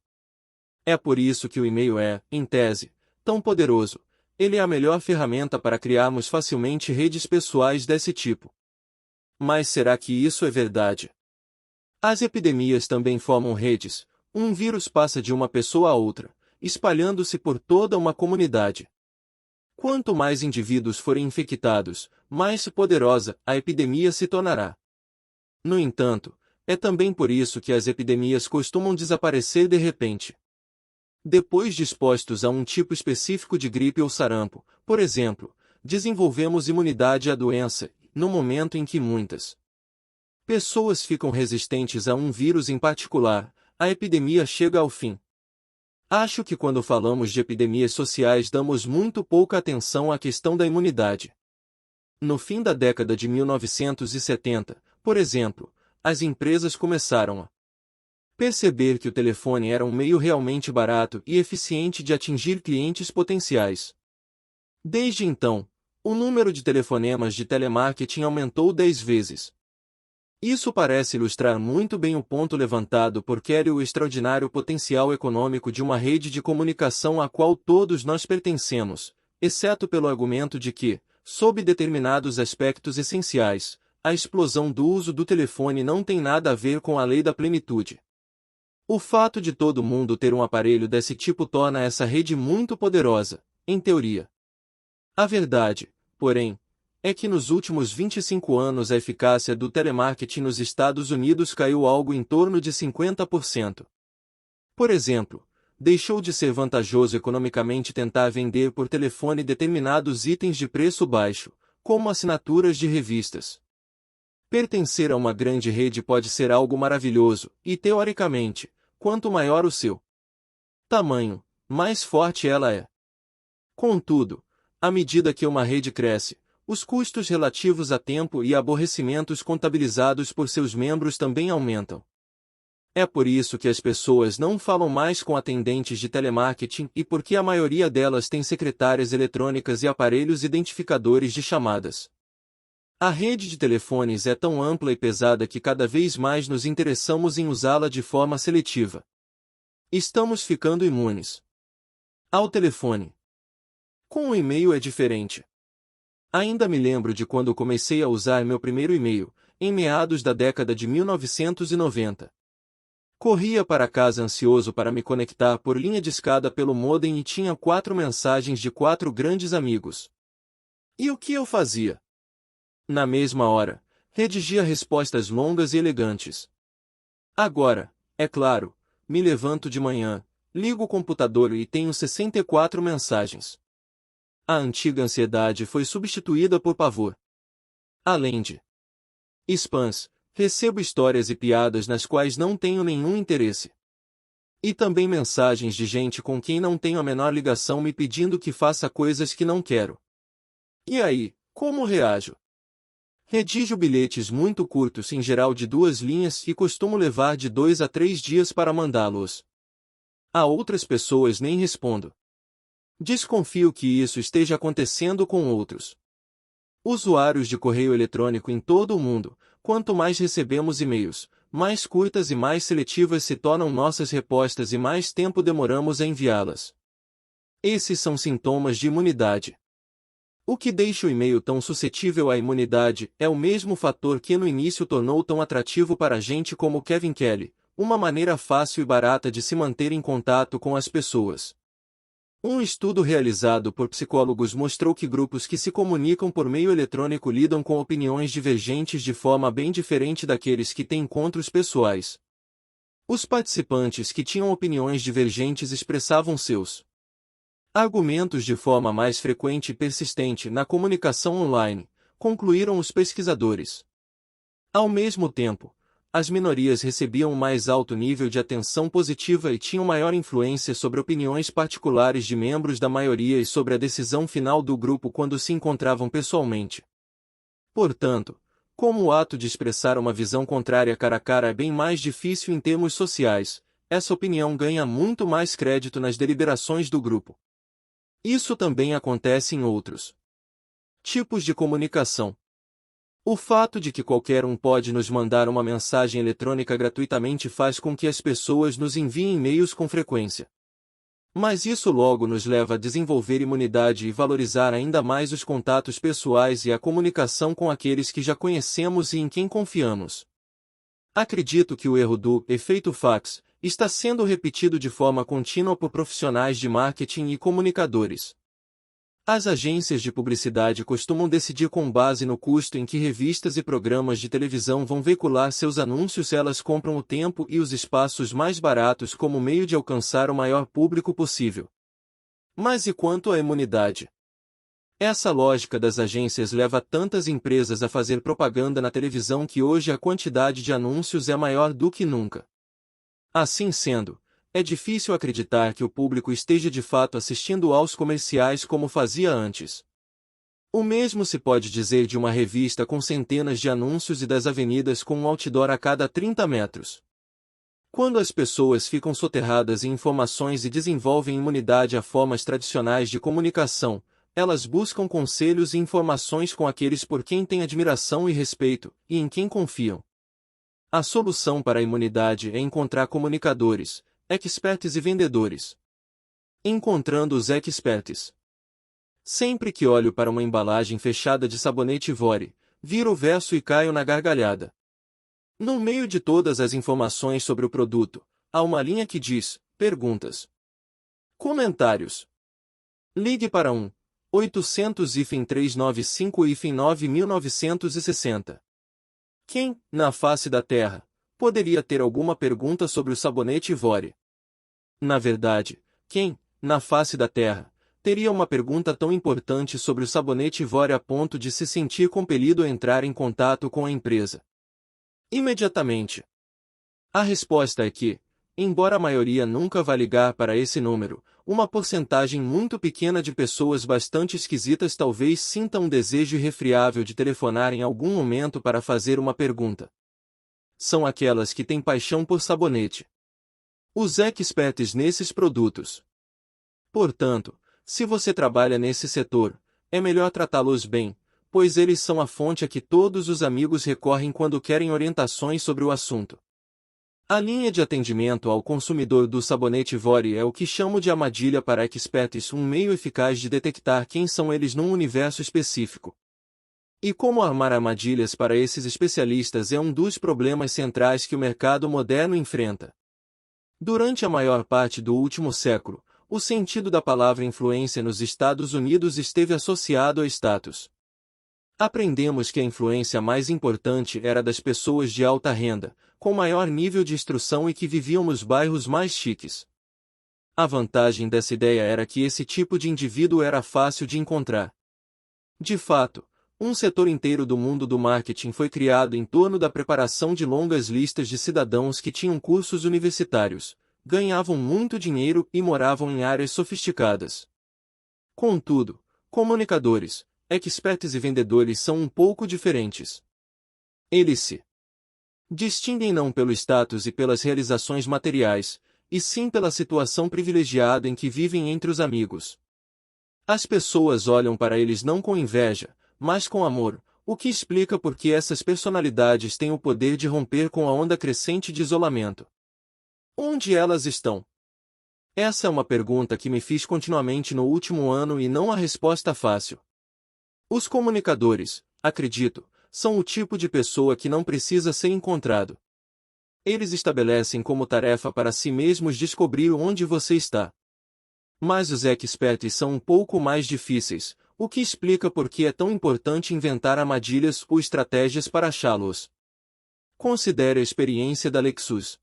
É por isso que o e-mail é, em tese, tão poderoso. Ele é a melhor ferramenta para criarmos facilmente redes pessoais desse tipo. Mas será que isso é verdade? As epidemias também formam redes. Um vírus passa de uma pessoa a outra, espalhando-se por toda uma comunidade. Quanto mais indivíduos forem infectados, mais poderosa a epidemia se tornará. No entanto, é também por isso que as epidemias costumam desaparecer de repente. Depois de expostos a um tipo específico de gripe ou sarampo, por exemplo, desenvolvemos imunidade à doença, no momento em que muitas pessoas ficam resistentes a um vírus em particular, a epidemia chega ao fim. Acho que quando falamos de epidemias sociais damos muito pouca atenção à questão da imunidade. No fim da década de 1970, por exemplo, as empresas começaram a perceber que o telefone era um meio realmente barato e eficiente de atingir clientes potenciais. Desde então, o número de telefonemas de telemarketing aumentou 10 vezes. Isso parece ilustrar muito bem o ponto levantado por Kelly, o extraordinário potencial econômico de uma rede de comunicação à qual todos nós pertencemos, exceto pelo argumento de que, sob determinados aspectos essenciais, a explosão do uso do telefone não tem nada a ver com a lei da plenitude. O fato de todo mundo ter um aparelho desse tipo torna essa rede muito poderosa, em teoria. A verdade, porém, é que nos últimos 25 anos a eficácia do telemarketing nos Estados Unidos caiu algo em torno de 50%. Por exemplo, deixou de ser vantajoso economicamente tentar vender por telefone determinados itens de preço baixo, como assinaturas de revistas. Pertencer a uma grande rede pode ser algo maravilhoso, e teoricamente, quanto maior o seu tamanho, mais forte ela é. Contudo, à medida que uma rede cresce, os custos relativos a tempo e aborrecimentos contabilizados por seus membros também aumentam. É por isso que as pessoas não falam mais com atendentes de telemarketing e porque a maioria delas tem secretárias eletrônicas e aparelhos identificadores de chamadas. A rede de telefones é tão ampla e pesada que cada vez mais nos interessamos em usá-la de forma seletiva. Estamos ficando imunes ao telefone. Com o e-mail é diferente. Ainda me lembro de quando comecei a usar meu primeiro e-mail, em meados da década de 1990. Corria para casa ansioso para me conectar por linha de escada pelo modem e tinha 4 mensagens de 4 grandes amigos. E o que eu fazia? Na mesma hora, redigia respostas longas e elegantes. Agora, é claro, me levanto de manhã, ligo o computador e tenho 64 mensagens. A antiga ansiedade foi substituída por pavor. Além de spams, recebo histórias e piadas nas quais não tenho nenhum interesse. E também mensagens de gente com quem não tenho a menor ligação me pedindo que faça coisas que não quero. E aí, como reajo? Redijo bilhetes muito curtos, em geral de 2 linhas, e costumo levar de 2 a 3 dias para mandá-los. A outras pessoas nem respondo. Desconfio que isso esteja acontecendo com outros usuários de correio eletrônico em todo o mundo. Quanto mais recebemos e-mails, mais curtas e mais seletivas se tornam nossas respostas e mais tempo demoramos a enviá-las. Esses são sintomas de imunidade. O que deixa o e-mail tão suscetível à imunidade é o mesmo fator que no início tornou tão atrativo para gente como Kevin Kelly, uma maneira fácil e barata de se manter em contato com as pessoas. Um estudo realizado por psicólogos mostrou que grupos que se comunicam por meio eletrônico lidam com opiniões divergentes de forma bem diferente daqueles que têm encontros pessoais. Os participantes que tinham opiniões divergentes expressavam seus argumentos de forma mais frequente e persistente na comunicação online, concluíram os pesquisadores. Ao mesmo tempo, as minorias recebiam um mais alto nível de atenção positiva e tinham maior influência sobre opiniões particulares de membros da maioria e sobre a decisão final do grupo quando se encontravam pessoalmente. Portanto, como o ato de expressar uma visão contrária cara a cara é bem mais difícil em termos sociais, essa opinião ganha muito mais crédito nas deliberações do grupo. Isso também acontece em outros tipos de comunicação. O fato de que qualquer um pode nos mandar uma mensagem eletrônica gratuitamente faz com que as pessoas nos enviem e-mails com frequência. Mas isso logo nos leva a desenvolver imunidade e valorizar ainda mais os contatos pessoais e a comunicação com aqueles que já conhecemos e em quem confiamos. Acredito que o erro do efeito fax está sendo repetido de forma contínua por profissionais de marketing e comunicadores. As agências de publicidade costumam decidir com base no custo em que revistas e programas de televisão vão veicular seus anúncios. Elas compram o tempo e os espaços mais baratos como meio de alcançar o maior público possível. Mas e quanto à imunidade? Essa lógica das agências leva tantas empresas a fazer propaganda na televisão que hoje a quantidade de anúncios é maior do que nunca. Assim sendo, é difícil acreditar que o público esteja de fato assistindo aos comerciais como fazia antes. O mesmo se pode dizer de uma revista com centenas de anúncios e das avenidas com um outdoor a cada 30 metros. Quando as pessoas ficam soterradas em informações e desenvolvem imunidade a formas tradicionais de comunicação, elas buscam conselhos e informações com aqueles por quem têm admiração e respeito, e em quem confiam. A solução para a imunidade é encontrar comunicadores, experts e vendedores. Encontrando os experts. Sempre que olho para uma embalagem fechada de sabonete Vore, viro o verso e caio na gargalhada. No meio de todas as informações sobre o produto, há uma linha que diz, perguntas. Comentários. Ligue para 1-800-395-9960. Quem, na face da Terra, poderia ter alguma pergunta sobre o sabonete Vore? Na verdade, quem, na face da Terra, teria uma pergunta tão importante sobre o sabonete Vore a ponto de se sentir compelido a entrar em contato com a empresa? Imediatamente. A resposta é que, embora a maioria nunca vá ligar para esse número, uma porcentagem muito pequena de pessoas bastante esquisitas talvez sinta um desejo irrefriável de telefonar em algum momento para fazer uma pergunta. São aquelas que têm paixão por sabonete. Os experts nesses produtos. Portanto, se você trabalha nesse setor, é melhor tratá-los bem, pois eles são a fonte a que todos os amigos recorrem quando querem orientações sobre o assunto. A linha de atendimento ao consumidor do sabonete Vore é o que chamo de armadilha para experts, um meio eficaz de detectar quem são eles num universo específico. E como armar armadilhas para esses especialistas é um dos problemas centrais que o mercado moderno enfrenta. Durante a maior parte do último século, o sentido da palavra influência nos Estados Unidos esteve associado a status. Aprendemos que a influência mais importante era das pessoas de alta renda, com maior nível de instrução e que viviam nos bairros mais chiques. A vantagem dessa ideia era que esse tipo de indivíduo era fácil de encontrar. De fato, um setor inteiro do mundo do marketing foi criado em torno da preparação de longas listas de cidadãos que tinham cursos universitários, ganhavam muito dinheiro e moravam em áreas sofisticadas. Contudo, comunicadores, experts e vendedores são um pouco diferentes. Eles se distinguem não pelo status e pelas realizações materiais, e sim pela situação privilegiada em que vivem entre os amigos. As pessoas olham para eles não com inveja, mas com amor, o que explica por que essas personalidades têm o poder de romper com a onda crescente de isolamento. Onde elas estão? Essa é uma pergunta que me fiz continuamente no último ano e não há resposta fácil. Os comunicadores, acredito, são o tipo de pessoa que não precisa ser encontrado. Eles estabelecem como tarefa para si mesmos descobrir onde você está. Mas os experts são um pouco mais difíceis, o que explica por que é tão importante inventar armadilhas ou estratégias para achá-los. Considere a experiência da Lexus.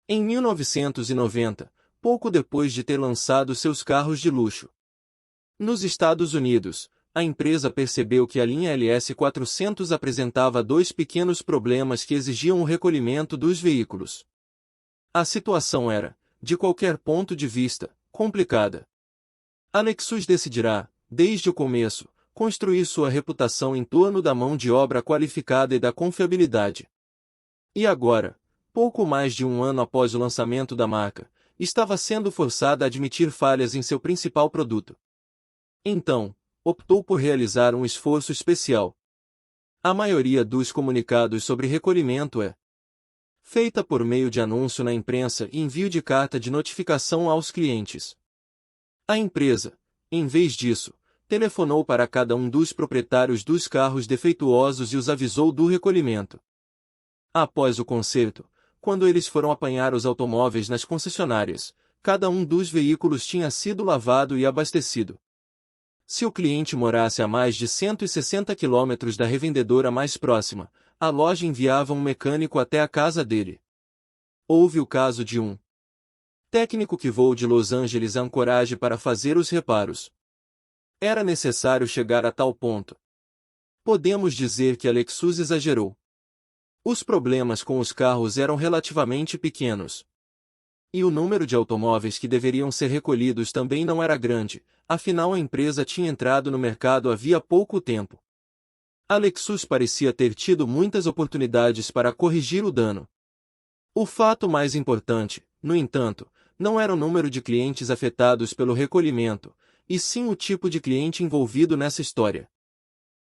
Em 1990, pouco depois de ter lançado seus carros de luxo nos Estados Unidos, a empresa percebeu que a linha LS400 apresentava dois pequenos problemas que exigiam o recolhimento dos veículos. A situação era, de qualquer ponto de vista, complicada. A Lexus decidirá, desde o começo, construir sua reputação em torno da mão de obra qualificada e da confiabilidade. E agora, pouco mais de um ano após o lançamento da marca, estava sendo forçada a admitir falhas em seu principal produto. Então, optou por realizar um esforço especial. A maioria dos comunicados sobre recolhimento é feita por meio de anúncio na imprensa e envio de carta de notificação aos clientes. A empresa, em vez disso, telefonou para cada um dos proprietários dos carros defeituosos e os avisou do recolhimento. Após o conserto, quando eles foram apanhar os automóveis nas concessionárias, cada um dos veículos tinha sido lavado e abastecido. Se o cliente morasse a mais de 160 quilômetros da revendedora mais próxima, a loja enviava um mecânico até a casa dele. Houve o caso de um técnico que voou de Los Angeles a Anchorage para fazer os reparos. Era necessário chegar a tal ponto. Podemos dizer que a Lexus exagerou. Os problemas com os carros eram relativamente pequenos. E o número de automóveis que deveriam ser recolhidos também não era grande, afinal a empresa tinha entrado no mercado havia pouco tempo. A Lexus parecia ter tido muitas oportunidades para corrigir o dano. O fato mais importante, no entanto, não era o número de clientes afetados pelo recolhimento, e sim o tipo de cliente envolvido nessa história.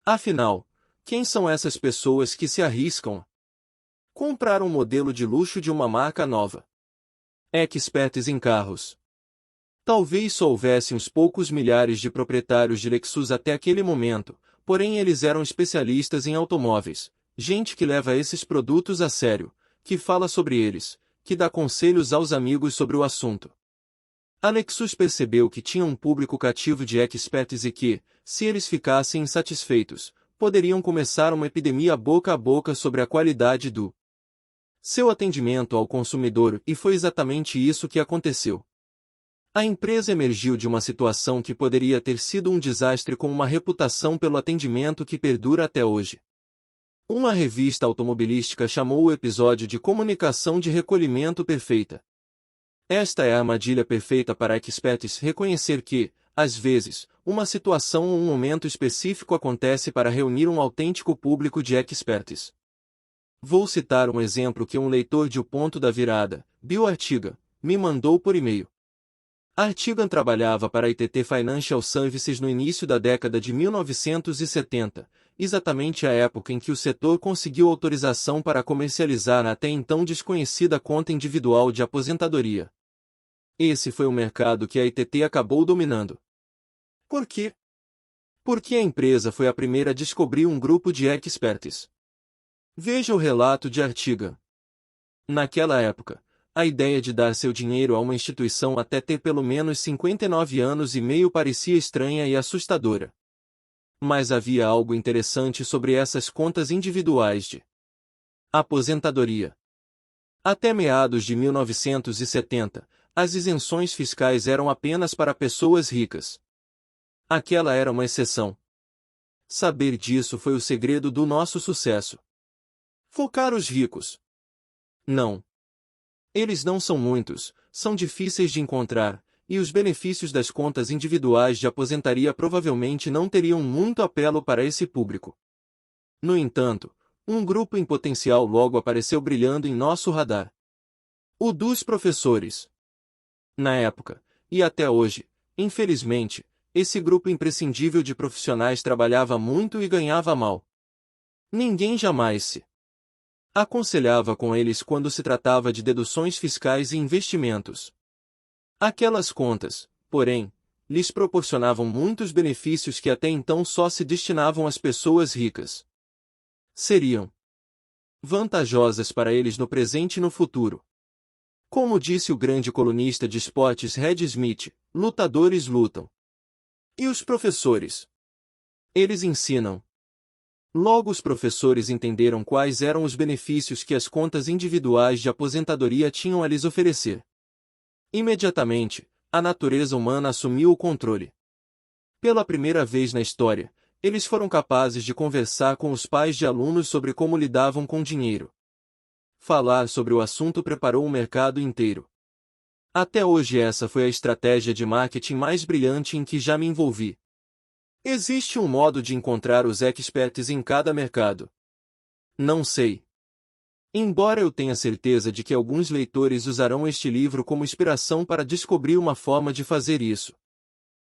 Afinal, quem são essas pessoas que se arriscam a comprar um modelo de luxo de uma marca nova? Experts em carros. Talvez só houvesse uns poucos milhares de proprietários de Lexus até aquele momento, porém eles eram especialistas em automóveis, gente que leva esses produtos a sério, que fala sobre eles, que dá conselhos aos amigos sobre o assunto. A Lexus percebeu que tinha um público cativo de experts e que, se eles ficassem insatisfeitos, poderiam começar uma epidemia boca a boca sobre a qualidade do seu atendimento ao consumidor, e foi exatamente isso que aconteceu. A empresa emergiu de uma situação que poderia ter sido um desastre com uma reputação pelo atendimento que perdura até hoje. Uma revista automobilística chamou o episódio de comunicação de recolhimento perfeita. Esta é a armadilha perfeita para experts reconhecer que, às vezes, uma situação ou um momento específico acontece para reunir um autêntico público de experts. Vou citar um exemplo que um leitor de O Ponto da Virada, Bill Artigan, me mandou por e-mail. Artigan trabalhava para a ITT Financial Services no início da década de 1970, exatamente a época em que o setor conseguiu autorização para comercializar a até então desconhecida conta individual de aposentadoria. Esse foi o mercado que a ITT acabou dominando. Por quê? Porque a empresa foi a primeira a descobrir um grupo de experts. Veja o relato de Artigan. Naquela época, a ideia de dar seu dinheiro a uma instituição até ter pelo menos 59 anos e meio parecia estranha e assustadora. Mas havia algo interessante sobre essas contas individuais de aposentadoria. Até meados de 1970, as isenções fiscais eram apenas para pessoas ricas. Aquela era uma exceção. Saber disso foi o segredo do nosso sucesso. Focar os ricos. Não. Eles não são muitos, são difíceis de encontrar, e os benefícios das contas individuais de aposentadoria provavelmente não teriam muito apelo para esse público. No entanto, um grupo em potencial logo apareceu brilhando em nosso radar. O dos professores. Na época, e até hoje, infelizmente, esse grupo imprescindível de profissionais trabalhava muito e ganhava mal. Ninguém jamais se aconselhava com eles quando se tratava de deduções fiscais e investimentos. Aquelas contas, porém, lhes proporcionavam muitos benefícios que até então só se destinavam às pessoas ricas. Seriam vantajosas para eles no presente e no futuro. Como disse o grande colunista de esportes Red Smith, Lutadores lutam. E os professores? Eles ensinam. Logo os professores entenderam quais eram os benefícios que as contas individuais de aposentadoria tinham a lhes oferecer. Imediatamente, a natureza humana assumiu o controle. Pela primeira vez na história, eles foram capazes de conversar com os pais de alunos sobre como lidavam com dinheiro. Falar sobre o assunto preparou o mercado inteiro. Até hoje essa foi a estratégia de marketing mais brilhante em que já me envolvi. Existe um modo de encontrar os experts em cada mercado? Não sei. Embora eu tenha certeza de que alguns leitores usarão este livro como inspiração para descobrir uma forma de fazer isso.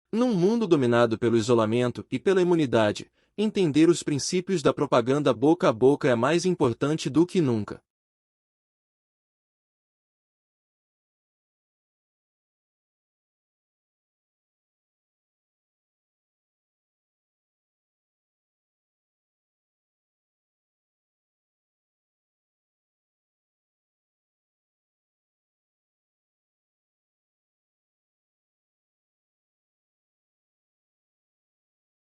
Num mundo dominado pelo isolamento e pela imunidade, entender os princípios da propaganda boca a boca é mais importante do que nunca.